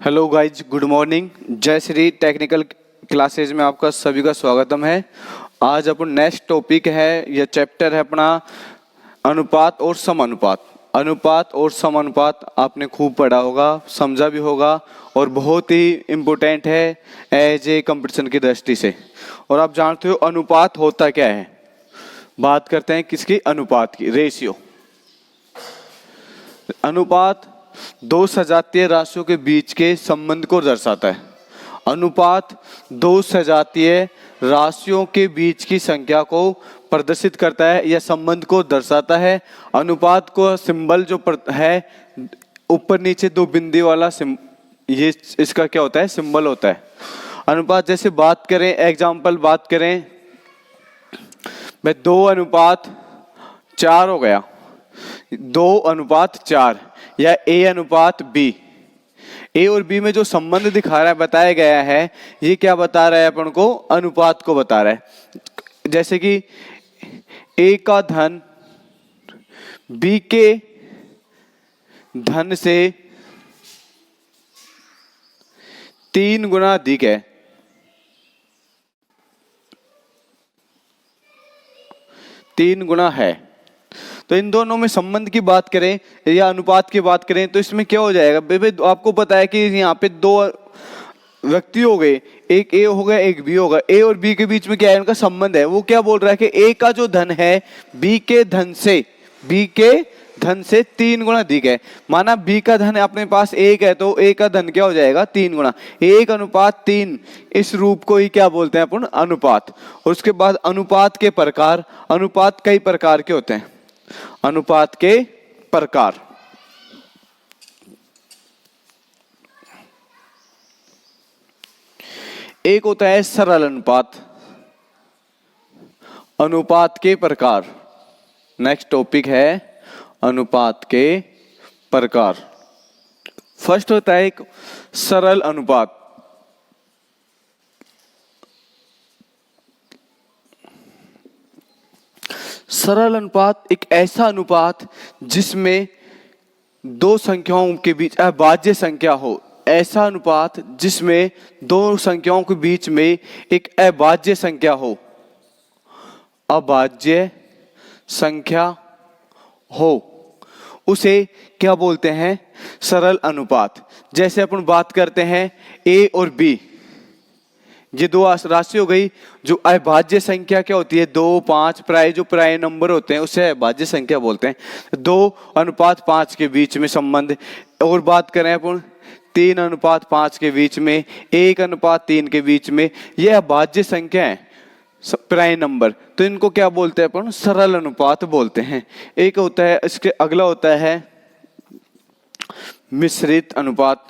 Hello guys, good morning. जय Shri technical classes में आपका सभी का स्वागतम है। आज अपन नेक्स्ट टॉपिक है, यह चैप्टर है अपना अनुपात और समानुपात। अनुपात और समानुपात आपने खूब पढ़ा होगा, समझा भी होगा और बहुत ही इम्पोर्टेंट है एज ए कंपटीशन की दृष्टि से। और आप जानते हो अनुपात होता क्या है। बात करते हैं किसकी? अनुपात की, रेशियो। अनुपात दो सजातीय राशियों के बीच के संबंध को दर्शाता है। अनुपात दो सजातीय राशियों के बीच की संख्या को प्रदर्शित करता है या संबंध को दर्शाता है। अनुपात को सिंबल जो है ऊपर नीचे दो बिंदु वाला, ये इसका क्या होता है? सिंबल होता है। अनुपात जैसे बात करें, एग्जाम्पल बात करें, भाई 2:4 हो गया, 2:4 या A/B। ए और बी में जो संबंध दिखा रहा है, बताया गया है, ये क्या बता रहा है अपन को? अनुपात को बता रहा है। जैसे कि ए का धन बी के धन से 3 गुना अधिक है। तीन गुना है। तो इन दोनों में संबंध की बात करें या अनुपात की बात करें तो इसमें क्या हो जाएगा? भाई आपको पता है कि यहाँ पे दो व्यक्ति हो गए, एक ए होगा एक बी होगा। ए और बी के बीच में क्या है? उनका संबंध है। वो क्या बोल रहा है कि ए का जो धन है बी के धन से 3 गुना अधिक है। माना बी का धन अपने पास 1 है तो ए का धन क्या हो जाएगा? 3 गुना। 1:3। इस रूप को ही क्या बोलते हैं अपन? अनुपात। और उसके बाद अनुपात के प्रकार। अनुपात कई प्रकार के होते हैं। अनुपात के प्रकार, एक होता है सरल अनुपात। अनुपात के प्रकार, नेक्स्ट टॉपिक है अनुपात के प्रकार। फर्स्ट होता है एक सरल अनुपात। सरल अनुपात एक ऐसा अनुपात जिसमें दो संख्याओं के बीच अभाज्य संख्या हो। ऐसा अनुपात जिसमें दो संख्याओं के बीच में एक अभाज्य संख्या हो। अभाज्य संख्या हो, उसे क्या बोलते हैं? सरल अनुपात। जैसे अपन बात करते हैं ए और बी, ये दो राशि हो गई। जो अभाज्य संख्या क्या होती है? 2, 5 प्राय जो प्राय नंबर होते हैं उसे अभाज्य संख्या बोलते हैं। 2:5 के बीच में संबंध। और बात करें अपन 3:5 के बीच में, 1:3 के बीच में, ये अभाज्य संख्या है, प्राय नंबर। तो इनको क्या बोलते हैं अपन? सरल अनुपात बोलते हैं। एक होता है, इसके अगला होता है मिश्रित अनुपात।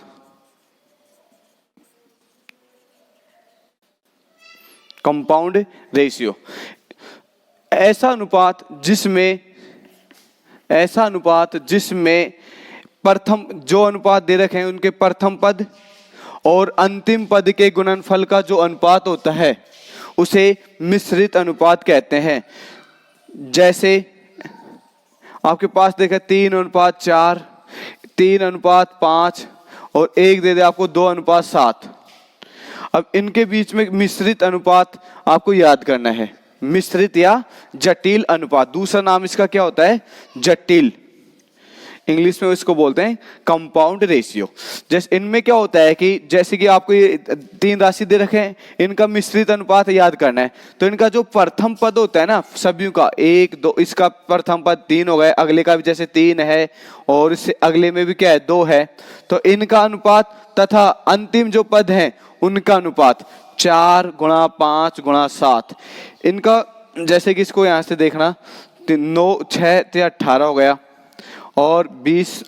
Compound ratio. ऐसा अनुपात जिसमें प्रथम जो अनुपात दे रखे हैं उनके प्रथम पद और अंतिम पद के गुणनफल का जो अनुपात होता है उसे मिश्रित अनुपात कहते हैं। जैसे आपके पास देखा 3:4, 3:5 और एक दे दे आपको 2:7। अब इनके बीच में मिश्रित अनुपात आपको याद करना है। मिश्रित या जटिल अनुपात, दूसरा नाम इसका क्या होता है? जटिल। इंग्लिश में इसको बोलते हैं कंपाउंड रेशियो। जैसे इनमें क्या होता है कि जैसे कि आपको ये 3 राशि दे रखे हैं, इनका मिश्रित अनुपात याद करना है। तो इनका जो प्रथम पद होता है ना, सभी का 1, 2, इसका प्रथम पद 3 हो गए, अगले का भी जैसे 3 है और इससे अगले में भी क्या है? 2 है। तो इनका अनुपात तथा अंतिम जो पद है उनका अनुपात 4:5:7। इनका जैसे कि इसको यहां से देखना, 9, 6 18 हो गया और 20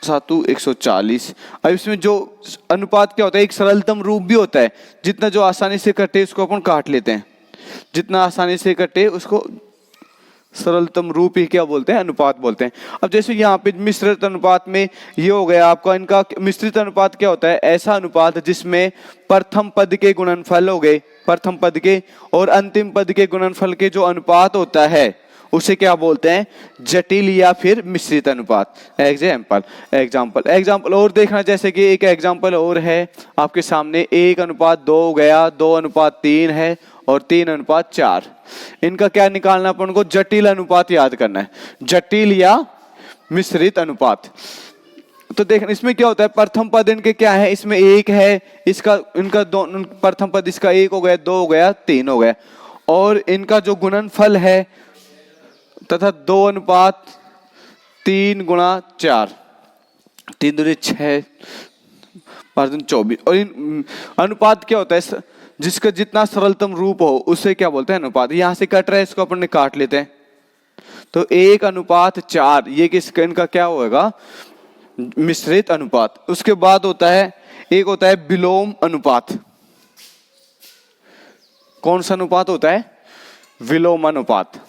7 140। अब इसमें जो अनुपात क्या होता है? एक सरलतम रूप भी होता है। जितना जो आसानी से कटे उसको अपन काट लेते हैं। जितना आसानी से कटे उसको सरलतम रूप ही क्या बोलते हैं? अनुपात बोलते हैं। अब जैसे यहाँ पे मिश्रित अनुपात में ये हो गया आपका। इनका मिश्रित अनुपात क्या होता है? ऐसा अनुपात जिसमें प्रथम पद के गुणनफल हो गए, प्रथम पद के और अंतिम पद के गुणनफल के जो अनुपात होता है उसे क्या बोलते हैं, जटिल या फिर मिश्रित अनुपात। एग्जाम्पल और देखना, जैसे कि एक एग्जाम्पल और है आपके सामने, 1:2 हो गया, 2:3 है और 3:4। इनका क्या निकालना, अपन को जटिल अनुपात याद करना है, जटिल या मिश्रित अनुपात। तो देखना इसमें क्या होता है, प्रथम पद इनके क्या है, इसमें 1 है, इसका इनका दोनों प्रथम पद इसका 1 हो गया, 2 हो गया, 3 हो गया, और इनका जो गुणनफल है तथा 2:3 × 4, 3 दूनी 6, 5 दूनी 24। और इन अनुपात क्या होता है, जिसका जितना सरलतम रूप हो उसे क्या बोलते हैं, अनुपात। यहां से कट रहा है, इसको अपन ने काट लेते हैं, तो 1:4 ये किसका, इनका क्या होगा, मिश्रित अनुपात। उसके बाद होता है, एक होता है विलोम अनुपात। कौन सा अनुपात होता है, विलोम अनुपात।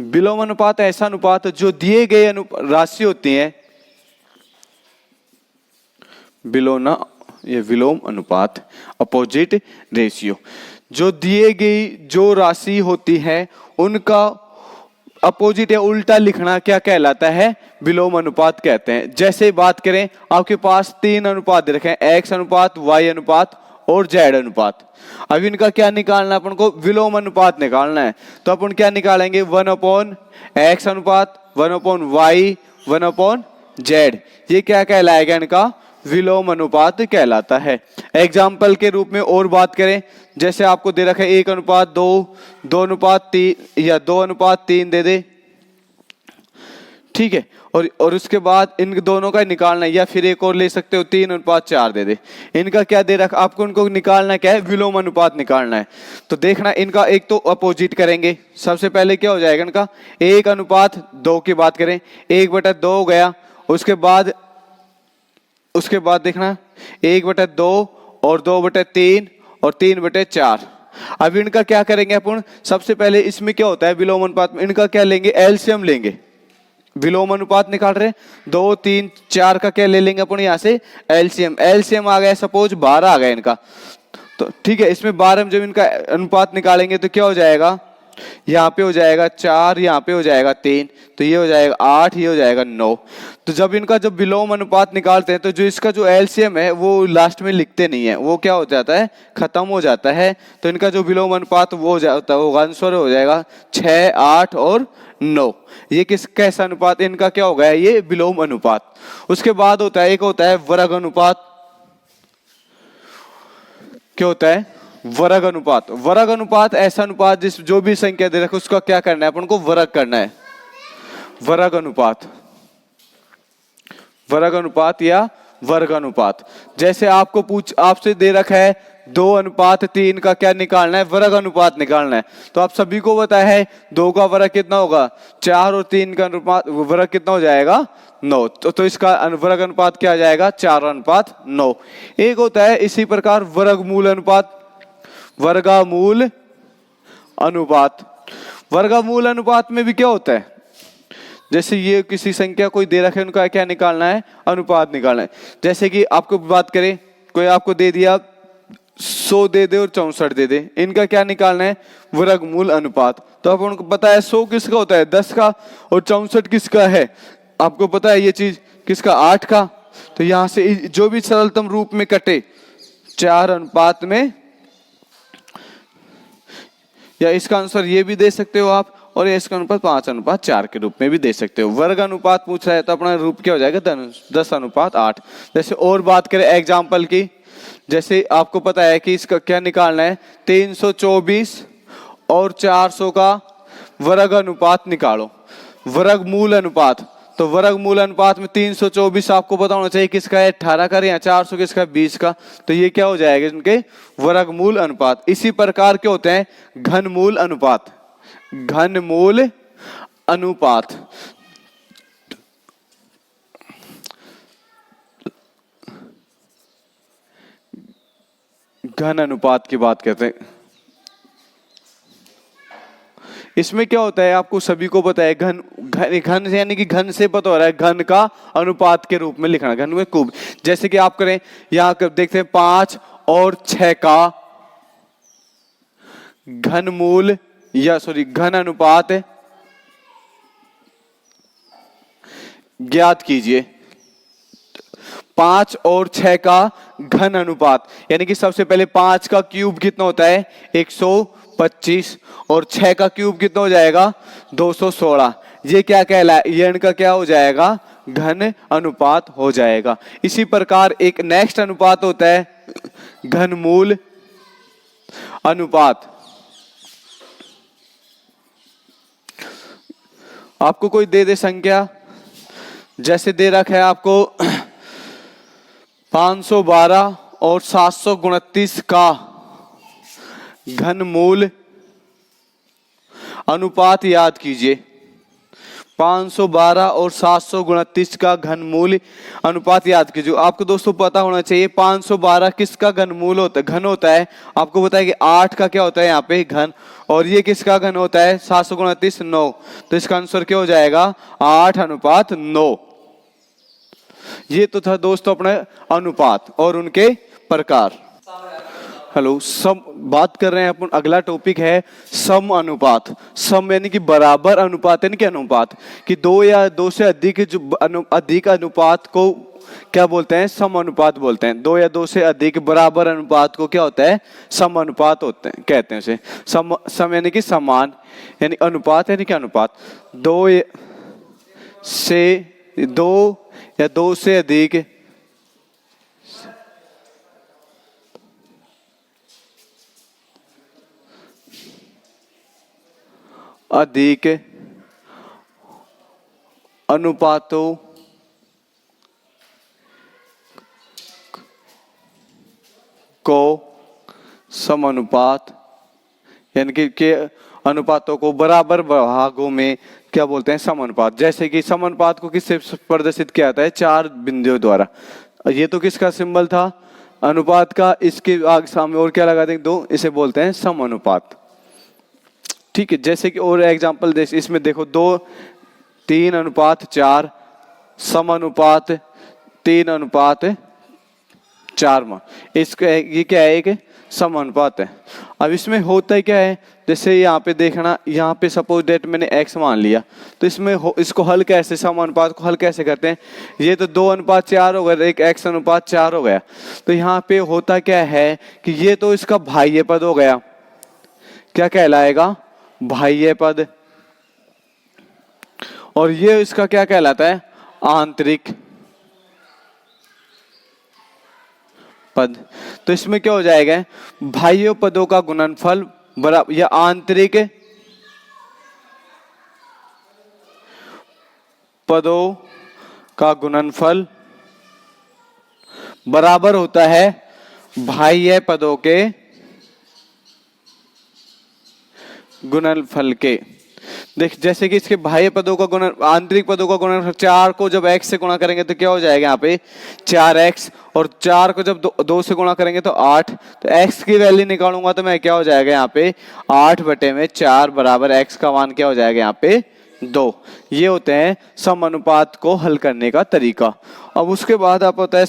विलोम अनुपात ऐसा अनुपात जो दिए गए राशि होती है, विलोम अनुपात, अपोजिट रेशियो, जो दिए गई जो राशि होती है उनका अपोजिट या उल्टा लिखना क्या कहलाता है, विलोम अनुपात कहते हैं। जैसे बात करें, आपके पास 3 अनुपात दे रखे हैं, एक्स अनुपात, वाई अनुपात और जेड अनुपात। अब इनका क्या निकालना, अपन को विलोम अनुपात निकालना है। तो अपन क्या निकालेंगे, 1/x अनुपात, 1/y, 1/z। ये क्या कहलाएगा, इनका विलोम अनुपात कहलाता है। एग्जाम्पल के रूप में और बात करें, जैसे आपको दे रखा है 1:2, 2:3 या 2:3 दे दे, ठीक है, और उसके बाद इन दोनों का निकालना है, या फिर एक और ले सकते हो 3:4 दे दे। इनका क्या दे रखा, आपको उनको निकालना क्या है, विलोम अनुपात निकालना है। तो देखना, इनका एक तो अपोजिट करेंगे। सबसे पहले क्या हो जाएगा, इनका 1:2 की बात करें, 1/2 हो गया। उसके बाद देखना 1/2 और 2/3 और 3/4। अब इनका क्या करेंगे अपन, सबसे पहले इसमें क्या होता है विलोम अनुपात में, इनका क्या लेंगे, एलसीएम लेंगे। विलोम अनुपात निकाल रहे, 2, 3, 4 का क्या ले लेंगे अपन, यहां से एलसीएम आ गया, सपोज 12 आ गया इनका। तो ठीक है, इसमें 12 में जब इनका अनुपात निकालेंगे तो क्या हो जाएगा, यहाँ पे हो जाएगा 4, यहाँ पे हो जाएगा 3, तो ये हो जाएगा 8, ये हो जाएगा 9। तो जब विलोम अनुपात निकालते हैं तो जो इसका जो एलसीएम है वो लास्ट में लिखते नहीं है, वो क्या हो जाता है, खत्म हो जाता है। तो इनका जो विलोम अनुपात वो हो जाता है, वो आंसर हो जाएगा 6, 8 और 9। ये कैसा अनुपात, इनका क्या हो गया, ये विलोम अनुपात। उसके बाद होता है, एक होता है वर्ग अनुपात। क्या होता है, वर्ग अनुपात। वर्ग अनुपात ऐसा अनुपात जिस जो भी संख्या दे रखे उसका क्या करना है, अपन को वर्ग करना है। वर्ग अनुपात या वर्ग अनुपात। जैसे आपसे दे रखा है 2:3 का क्या निकालना है, वर्ग अनुपात निकालना है। तो आप सभी को पता है 2 का वर्ग कितना होगा, 4, और 3 का अनुपात वर्ग कितना हो जाएगा, 9। तो इसका वर्ग अनुपात क्या आ जाएगा, 4:9। एक होता है इसी प्रकार वर्गमूल अनुपात। वर्गमूल अनुपात में भी क्या होता है, जैसे ये किसी संख्या कोई दे रखे, उनका क्या निकालना है, अनुपात निकालना है। जैसे कि आपको बात करें, कोई आपको दे दिया 100 दे दे और 64 दे दे, इनका क्या निकालना है, वर्गमूल अनुपात। तो अब उनको पता है 100 किसका होता है, 10 का, और 64 किसका है, आपको पता है ये चीज किसका, 8 का। तो यहां से जो भी सरलतम रूप में कटे 4 में, या इसका आंसर ये भी दे सकते हो आप, और इसका अनुपात 5:4 के रूप में भी दे सकते हो। वर्ग अनुपात पूछ रहा है तो अपना रूप क्या हो जाएगा, 10:8। जैसे और बात करें एग्जाम्पल की, जैसे आपको पता है कि इसका क्या निकालना है, 324 और 400 का वर्ग अनुपात निकालो, वर्गमूल अनुपात। तो वर्गमूल अनुपात में 324 आपको पता होना चाहिए किसका है, 18 का, या 400 किसका, 20 का। तो ये क्या हो जाएगा, इनके वर्गमूल अनुपात। इसी प्रकार के होते हैं घनमूल अनुपात। घनमूल अनुपात, घन अनुपात की बात करते हैं। इसमें क्या होता है, आपको सभी को पता है, घन यानी कि घन से पता हो रहा है, घन का अनुपात के रूप में लिखना, घन में खूब। जैसे कि आप करें, यहां कर देखते हैं 5 और 6 का घनमूल घन अनुपात ज्ञात कीजिए। 5 और 6 का घन अनुपात, यानी कि सबसे पहले 5 का क्यूब कितना होता है 125 और 6 का क्यूब कितना हो जाएगा 216। ये क्या कहलाए, ये इनका क्या हो जाएगा घन अनुपात हो जाएगा। इसी प्रकार एक नेक्स्ट अनुपात होता है घनमूल अनुपात। आपको कोई दे संख्या, जैसे दे रखा है आपको 512 और 729 का घनमूल अनुपात याद कीजिए। 512 और 729 का घनमूल अनुपात याद कीजिए। आपको दोस्तों पता होना चाहिए 512 किसका घनमूल होता है, घन होता है। आपको पता है कि 8 का क्या होता है यहाँ पे घन, और ये किसका घन होता है 729 9। तो इसका आंसर क्या हो जाएगा 8:9। ये तो था दोस्तों अपने अनुपात और उनके प्रकार। हेलो, सम बात कर रहे हैं अपन। अगला टॉपिक है सम अनुपात। सम यानी कि बराबर अनुपात, यानी कि अनुपात कि दो या दो से अधिक जो अधिक अनुपात को क्या बोलते हैं सम अनुपात बोलते हैं। दो या दो से अधिक बराबर अनुपात को क्या होता है सम अनुपात होते हैं, कहते हैं उसे। सम यानी कि समान, यानी अनुपात यानी कि अनुपात। दो या दो से अधिक अनुपातों को समानुपात, यानी कि अनुपातों को बराबर भागों में क्या बोलते हैं समानुपात। जैसे कि समानुपात को किससे प्रदर्शित किया जाता है 4 बिंदुओं द्वारा। ये तो किसका सिंबल था अनुपात का, इसके आगे सामने और क्या लगा देंगे 2, इसे बोलते हैं समानुपात। ठीक है, जैसे कि और एग्जांपल इसमें देखो 2:3:4 समानुपात 3:4। इसका ये क्या है एक समानुपात है। अब इसमें होता है क्या है, जैसे यहाँ पे देखना, यहाँ पे सपोज डेट मैंने x मान लिया, तो इसमें इसको हल कैसे, समानुपात को हल कैसे करते हैं। ये तो 2:4 हो गया, एक x:4 हो गया। तो यहाँ पे होता क्या है कि ये तो इसका बाह्य पद हो गया, क्या कहलाएगा बाह्य पद, और ये इसका क्या कहलाता है आंतरिक पद। तो इसमें क्या हो जाएगा बाह्य पदों का गुणनफल बराबर या आंतरिक पदों का गुणनफल बराबर होता है बाह्य पदों के गुणनफल के। देख जैसे कि इसके बाह्य पदों का गुणन आंतरिक पदों का गुणनफल 4 को जब x से गुणा करेंगे तो क्या हो जाएगा यहाँ पे 4x, और 4 को जब 2 से गुणा करेंगे तो 8। तो x की वैल्यू निकालूंगा तो मैं क्या हो जाएगा यहाँ पे 8/4 बराबर x का मान क्या हो जाएगा यहाँ पे 2। ये होते हैं समानुपात को हल करने का तरीका। अब उसके बाद आप होता है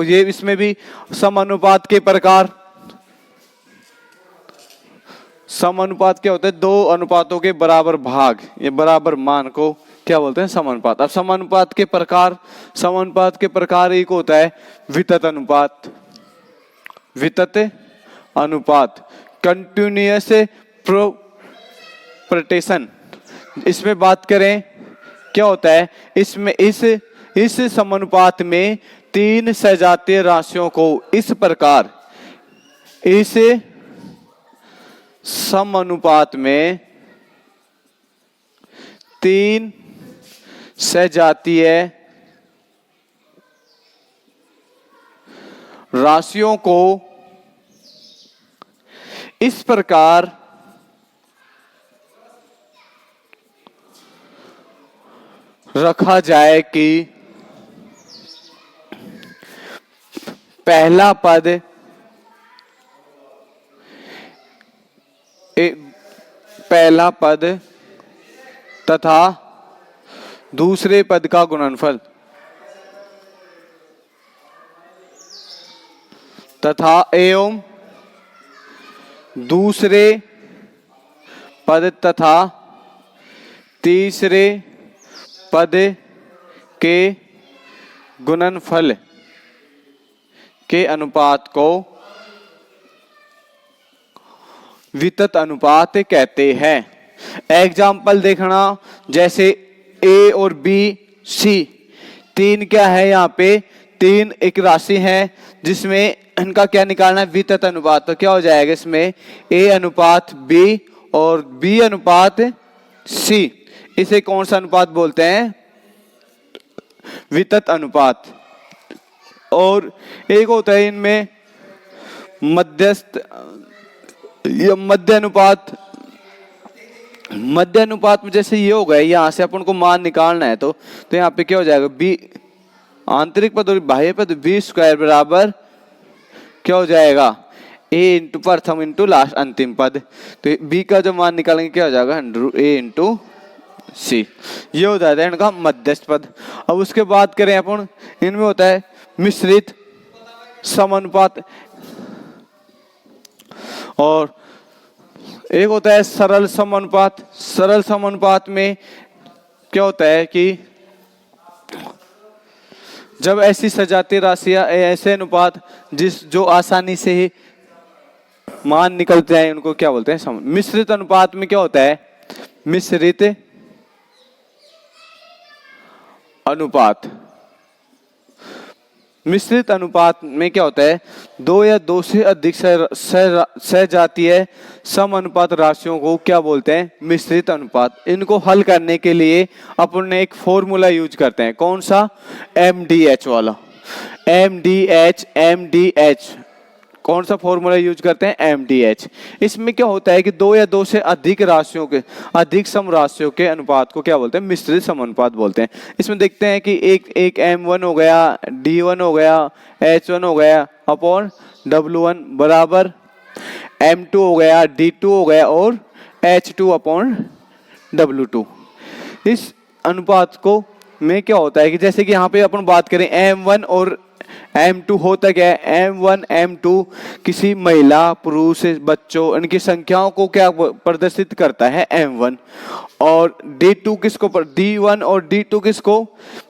ये इसमें भी समानुपात के प्रकार। समानुपात क्या होता है दो अनुपातों के बराबर भाग या बराबर मान को क्या बोलते हैं समानुपात। अब समानुपात के प्रकार एक होता है वितत अनुपात, कंटिन्यूअस प्रोपोर्शन। इसमें बात करें क्या होता है, इसमें इस समानुपात में 3 सजातीय राशियों को इस प्रकार, इस समानुपात में 3 सजातीय राशियों को इस प्रकार रखा जाए कि पहला पद तथा दूसरे पद का गुणनफल तथा एवं दूसरे पद तथा तीसरे पद के गुणनफल के अनुपात को वितत अनुपात कहते हैं। एग्जाम्पल देखना, जैसे ए और बी सी, तीन क्या है यहाँ पे, तीन एक राशि है जिसमें इनका क्या निकालना है, वितत अनुपात। तो क्या हो जाएगा इसमें, ए अनुपात बी और बी अनुपात सी। इसे कौन सा अनुपात बोलते हैं, वितत अनुपात। और एक होता है इनमें मध्यस्थ या मध्य अनुपात। मध्य अनुपात में जैसे ये हो गया, यहां से अपन को मान निकालना है, तो यहाँ पे क्या हो जाएगा, बी आंतरिक पद और बाह्य पद बी स्क्वायर बराबर क्या हो जाएगा, ए इंटू प्रथम इंटू लास्ट अंतिम पद। तो बी का जो मान निकालेंगे क्या हो जाएगा, ए इंटू सी। ये हो जाता है इनका मध्यस्थ पद। अब उसके बाद करें अपन, इनमें होता है मिश्रित समानुपात और एक होता है सरल समानुपात। सरल समानुपात में क्या होता है कि जब ऐसी सजातीय राशियां, ऐसे अनुपात जो आसानी से ही मान निकलते हैं, उनको क्या बोलते हैं, मिश्रित अनुपात में क्या होता है, मिश्रित अनुपात। मिश्रित अनुपात में क्या होता है, दो या दो से अधिक सजातीय समानुपात राशियों को क्या बोलते हैं, मिश्रित अनुपात। इनको हल करने के लिए अपन ने एक फॉर्मूला यूज करते हैं, कौन सा, MDH वाला। MDH कौन सा फॉर्मूला यूज करते हैं, MDH। इसमें क्या होता है कि दो या दो से अधिक राशियों के, अधिक सम राशियों के अनुपात को क्या बोलते हैं, मिश्रित समानुपात बोलते हैं। इसमें देखते हैं कि एक M1 हो गया, D1 हो गया, H1 हो गया अपॉन W1 बराबर M2 हो गया, D2 हो गया और H2 अपॉन W2। इस अनुपात को में क्या होता है कि जैसे कि यहाँ पे अपन बात करें M1 और M2, होता क्या है, M1 M2 किसी महिला पुरुष बच्चों इनकी संख्याओं को क्या प्रदर्शित करता है, M1। और D2 किसको, D1 और D2 किसको,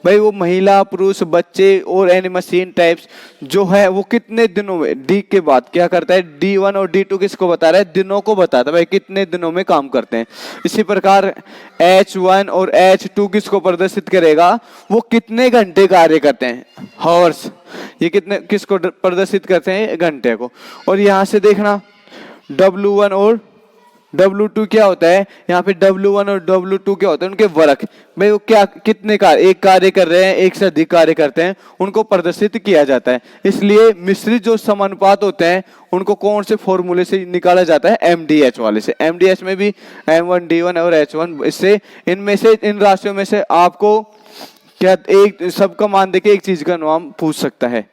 भाई वो महिला पुरुष बच्चे और एनी मशीन टाइप्स जो है वो कितने दिनों में, D के बाद क्या करता है, D1 और D2 किसको बता रहा है, दिनों को बताता है, भाई कितने दिनों में काम करते हैं। इसी प्रकार H1 और H2 किसको प्रदर्शित करेगा, वो कितने घंटे कार्य करते हैं, हॉर्स। ये कितने किसको प्रदर्शित करते हैं, घंटे को। और यहाँ से देखना W1 और W2 क्या होता है, यहाँ पे W1 और W2 क्या होता है, उनके वर्क, भाई वो क्या कितने कार्य, एक कार्य कर रहे हैं, एक से अधिक कार्य करते हैं, उनको प्रदर्शित किया जाता है। इसलिए मिश्रित जो समानुपात होते हैं उनको कौन से फॉर्मूले से निकाला जाता है, MDH वाले से। MDH में भी M1 D1 और H1, इससे इनमें से इन राशियों में से आपको क्या एक सबका मान देके एक चीज का नाम पूछ सकता है।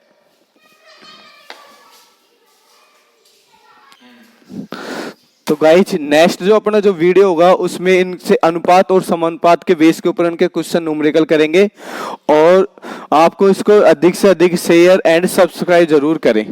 तो गाइस नेक्स्ट जो अपना जो वीडियो होगा उसमें इनसे अनुपात और समानुपात के बेस के ऊपर इनके क्वेश्चन न्यूमेरिकल करेंगे। और आपको इसको अधिक से अधिक शेयर एंड सब्सक्राइब जरूर करें।